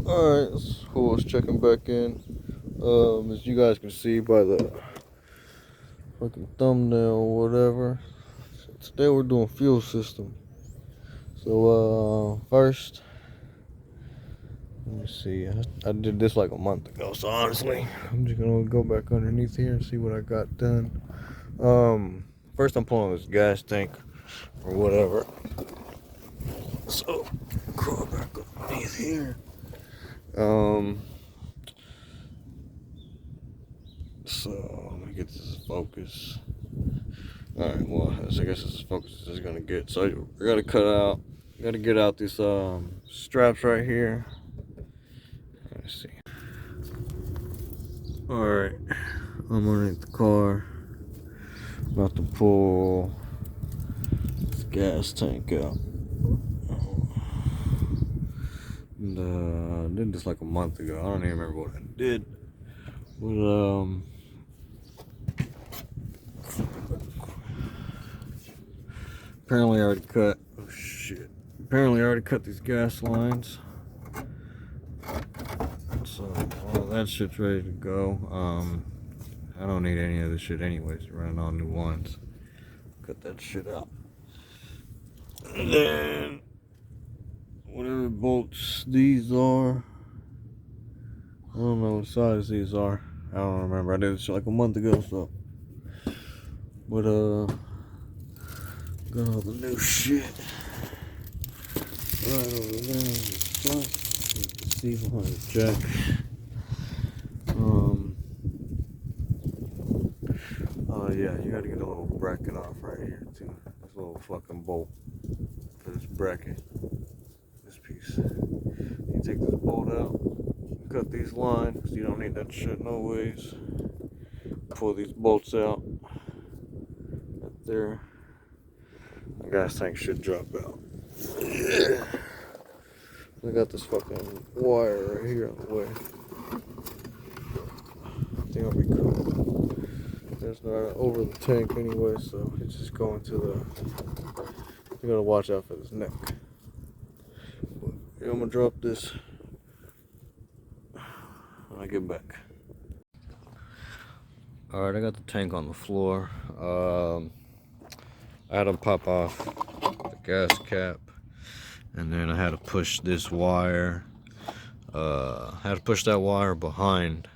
Alright, it's cool. It's checking back in. As you guys can see by the fucking thumbnail or whatever, today we're doing fuel system. So, first, let me see. I did this like a month ago, so honestly, I'm just gonna go back underneath here and see what I got done. First I'm pulling this gas tank or whatever. So, crawl back underneath here. So let me get this focus. Alright, well, I guess this is focus is gonna get. So we gotta get out these straps right here. Let's see. Alright, I'm underneath the car. About to pull this gas tank out. And I did this like a month ago. I don't even remember what I did. But apparently I already cut. Oh shit. Apparently I already cut these gas lines. So all that shit's ready to go. I don't need any of this shit anyways. Running on new ones. Cut that shit out. And then whatever bolts these are, I don't know what size these are. I don't remember. I did this like a month ago, so. But got all the new shit right over there in the front. You can see behind the jack. Oh yeah, you gotta get a little bracket off right here too. This little fucking bolt for this bracket. This piece. You take this bolt out, cut these lines. You don't need that shit no ways. Pull these bolts out. Right there. The gas tank should drop out. Yeah. I got this fucking wire right here on the way. I think I'll be cool. There's not over the tank anyway, so it's just going to the. You gotta watch out for this neck. But, yeah, I'm gonna drop this when I get back. Alright, I got the tank on the floor. I had to pop off the gas cap, and then I had to push this wire. I had to push that wire behind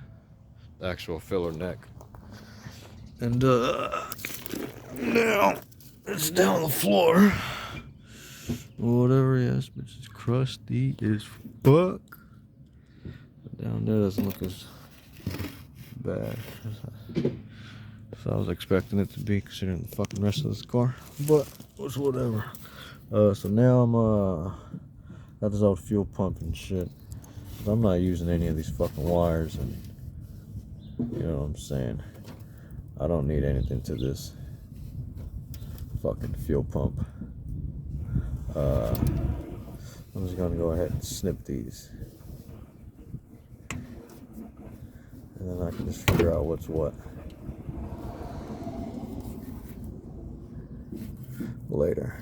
the actual filler neck. And now it's down on the floor. Whatever, yes, but it's crusty as fuck. But down there doesn't look as bad as I was expecting it to be, considering the fucking rest of this car. But it's whatever. So now I'm got this old fuel pump and shit. I'm not using any of these fucking wires, and you know what I'm saying. I don't need anything to this fucking fuel pump. I'm just gonna go ahead and snip these, and then I can just figure out what's what later.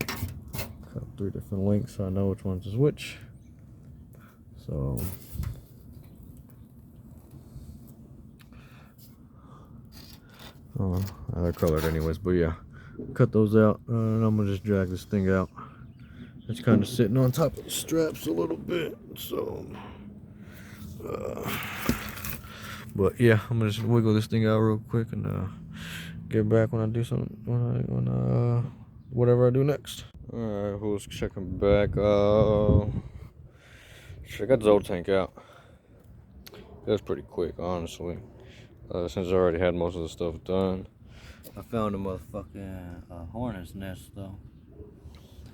Cut 3 different links so I know which ones is which. So they're colored anyways, but yeah, cut those out, and I'm gonna just drag this thing out. It's kind of sitting on top of the straps a little bit, so but yeah, I'm gonna just wiggle this thing out real quick and get back when I do something, when whatever I do next. Alright, who's checking back? I got the old tank out. It was pretty quick, honestly. Since I already had most of the stuff done. I found a motherfucking hornet's nest though.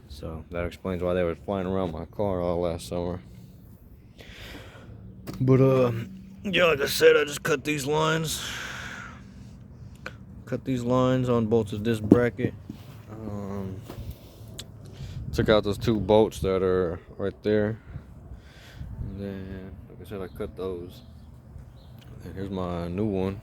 So that explains why they were flying around my car all last summer. But yeah, like I said, I just cut these lines. Cut these lines on bolts of this bracket. Took out those 2 bolts that are right there. And then, like I said, I cut those. And here's my new one.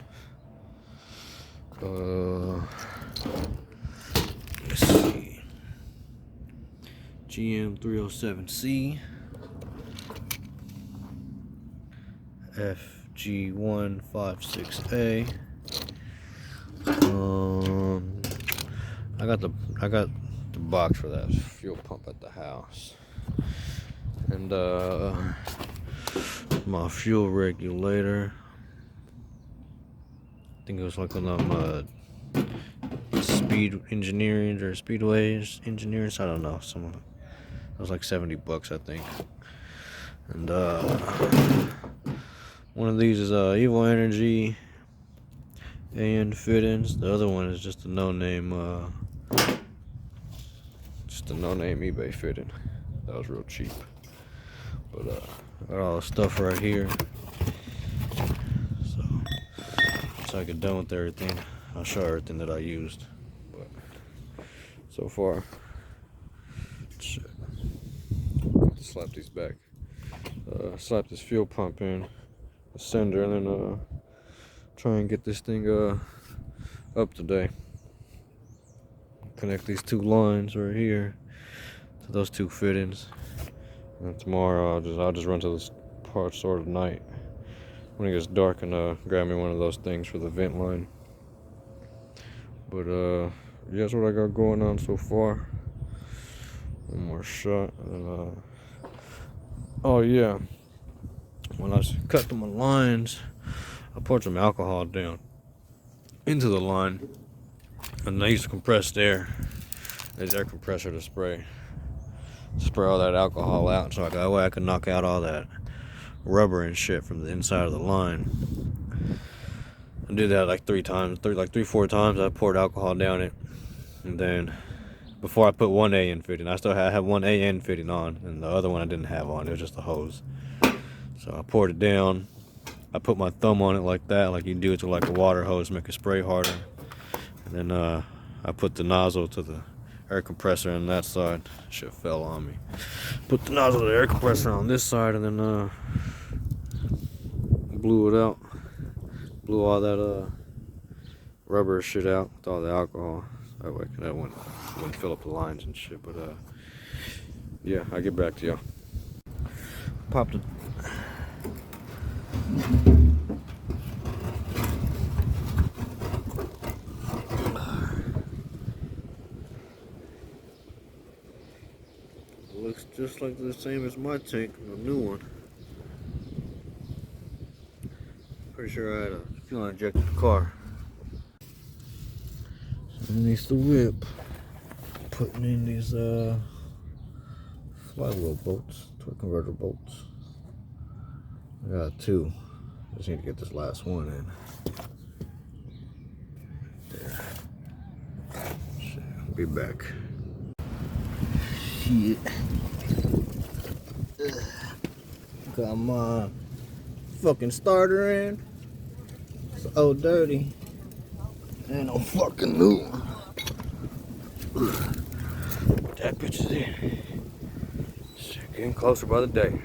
GM307C, FG156A. I got the box for that fuel pump at the house, and my fuel regulator. I think it was like on them speed engineering or speedways engineers. I don't know. It was like $70, I think. And one of these is Evil Energy AN fittings. The other one is just a no-name eBay fitting. That was real cheap. But got all the stuff right here. So once I get done with everything, I'll show everything that I used. But so far, shit. Slap these back. Slap this fuel pump in the sender, and then try and get this thing up today. Connect these two lines right here to those two fittings, and tomorrow I'll just run to this part store tonight when it gets dark and grab me one of those things for the vent line. But yeah, that's what I got going on so far. One more shot, and oh yeah, when I cut my lines, I poured some alcohol down into the line, and I used compressed air. There's air compressor to spray all that alcohol out, so that way I could knock out all that rubber and shit from the inside of the line. I did that like 4 times. I poured alcohol down it, and then before I put one AN fitting, I had one AN fitting on, and the other one I didn't have on. It was just a hose. So I poured it down. I put my thumb on it like that, like you do it to like a water hose, make it spray harder. And then I put the nozzle to the air compressor on that side. Shit fell on me. Put the nozzle to the air compressor on this side, and then blew it out. Blew all that rubber shit out with all the alcohol. That way that wouldn't fill up the lines and shit. But yeah, I'll get back to y'all. Popped it. Looks just like the same as my tank, the new one. Pretty sure I had a fuel injected car. So underneath the whip, putting in these flywheel bolts, torque converter bolts. I got 2. Just need to get this last one in. There. Shit, I'll be back. Shit. Got my fucking starter in. It's old dirty. Ain't no fucking new one. That bitch is in. Shit, getting closer by the day.